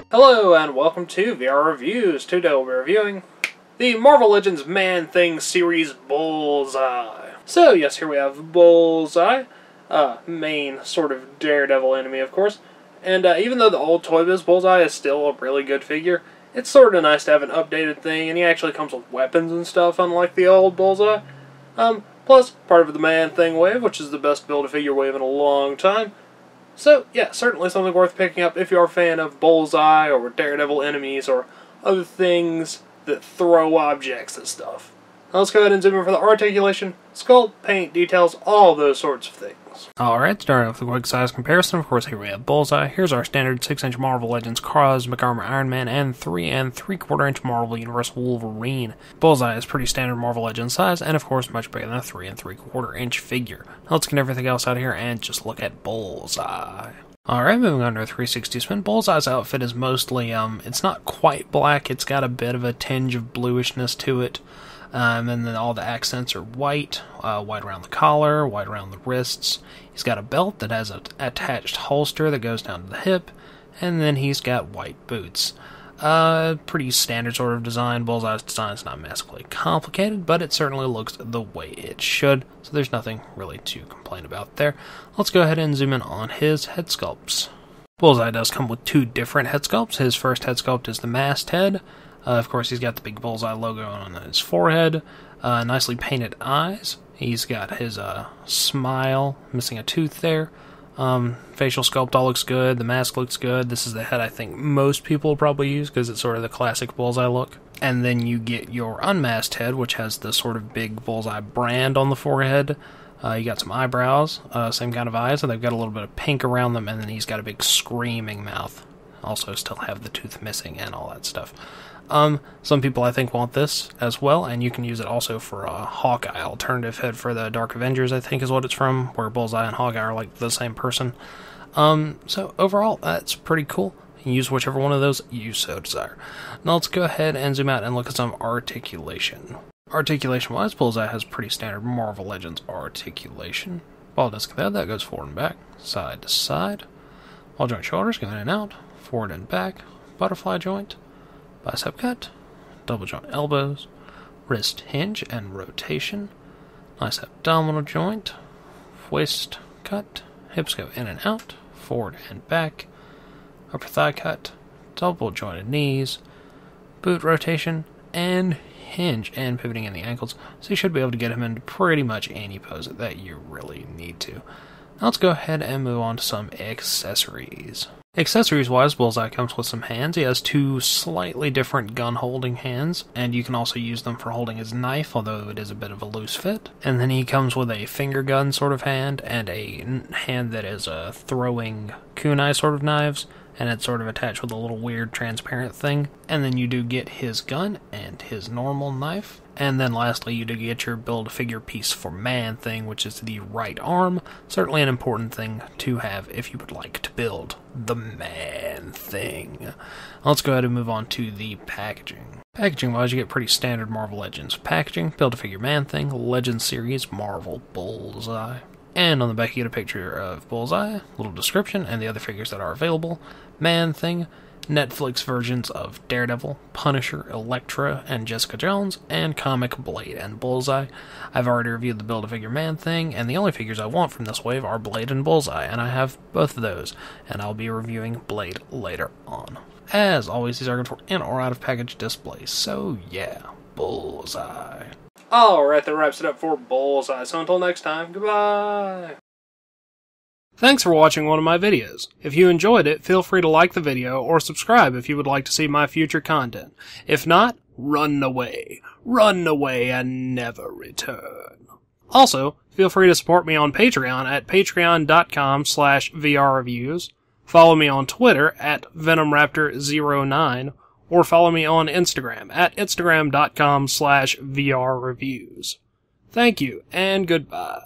Hello and welcome to VR Reviews. Today we'll be reviewing the Marvel Legends Man-Thing series Bullseye. So yes, here we have Bullseye, main sort of Daredevil enemy of course, and even though the old Toy Biz Bullseye is still a really good figure, it's sort of nice to have an updated thing, and he actually comes with weapons and stuff unlike the old Bullseye. Plus, part of the Man-Thing wave, which is the best Build-A-Figure wave in a long time. So, yeah, certainly something worth picking up if you're a fan of Bullseye or Daredevil enemies or other things that throw objects and stuff. Now let's go ahead and zoom in for the articulation, sculpt, paint, details, all those sorts of things. Alright, starting off with a quick size comparison. Of course, here we have Bullseye. Here's our standard 6-inch Marvel Legends Cosmic Armor Iron Man and 3 3/4-inch Marvel Universal Wolverine. Bullseye is pretty standard Marvel Legends size, and of course much bigger than a 3 3/4-inch figure. Now let's get everything else out of here and just look at Bullseye. Alright, moving on to a 360 spin. Bullseye's outfit is mostly, it's not quite black, it's got a bit of a tinge of bluishness to it. And then all the accents are white, white around the collar, white around the wrists. He's got a belt that has an attached holster that goes down to the hip, and then he's got white boots. Pretty standard sort of design. Bullseye's design is not massively complicated, but it certainly looks the way it should, so there's nothing really to complain about there. Let's go ahead and zoom in on his head sculpts. Bullseye does come with two different head sculpts. His first head sculpt is the masthead. Of course, he's got the big Bullseye logo on his forehead, nicely painted eyes. He's got his smile, missing a tooth there. Facial sculpt all looks good. The mask looks good. This is the head I think most people will probably use because it's sort of the classic Bullseye look. And then you get your unmasked head, which has the sort of big Bullseye brand on the forehead. You got some eyebrows, same kind of eyes, and they've got a little bit of pink around them, and then he's got a big screaming mouth. Also still have the tooth missing and all that stuff. Some people I think want this as well, and you can use it also for a Hawkeye alternative head for the Dark Avengers, I think is what it's from, where Bullseye and Hawkeye are like the same person. So overall, that's pretty cool. You can use whichever one of those you so desire. Now let's go ahead and zoom out and look at some articulation. Articulation-wise, Bullseye has pretty standard Marvel Legends articulation. Ball disc there, that goes forward and back, side to side. Ball joint shoulders go in and out, forward and back, butterfly joint, bicep cut, double joint elbows, wrist hinge and rotation, nice abdominal joint, waist cut, hips go in and out, forward and back, upper thigh cut, double jointed knees, boot rotation, and hinge and pivoting in the ankles, so you should be able to get him into pretty much any pose that you really need to. Now let's go ahead and move on to some accessories. Accessories-wise, Bullseye comes with some hands. He has two slightly different gun-holding hands, and you can also use them for holding his knife, although it is a bit of a loose fit. And then he comes with a finger gun sort of hand, and a hand that is throwing kunai sort of knives, and it's sort of attached with a little weird transparent thing. And then you do get his gun and his normal knife. And then lastly, you do get your Build-A-Figure piece for Man-Thing, which is the right arm. Certainly an important thing to have if you would like to build the Man-Thing. Let's go ahead and move on to the packaging. Packaging-wise, you get pretty standard Marvel Legends packaging. Build-A-Figure Man-Thing, Legends Series, Marvel Bullseye. And on the back you get a picture of Bullseye, little description, and the other figures that are available. Man-Thing, Netflix versions of Daredevil, Punisher, Elektra, and Jessica Jones, and comic Blade and Bullseye. I've already reviewed the Build-A-Figure Man-Thing, and the only figures I want from this wave are Blade and Bullseye, and I have both of those, and I'll be reviewing Blade later on. As always, these are good for in or out of package displays, so yeah, Bullseye. Alright, that wraps it up for Bullseye, so until next time, goodbye! Thanks for watching one of my videos. If you enjoyed it, feel free to like the video or subscribe if you would like to see my future content. If not, run away. Run away and never return. Also, feel free to support me on Patreon at patreon.com/vrreviews. Follow me on Twitter at VenomRaptor09 or follow me on Instagram at instagram.com/vrreviews. Thank you and goodbye.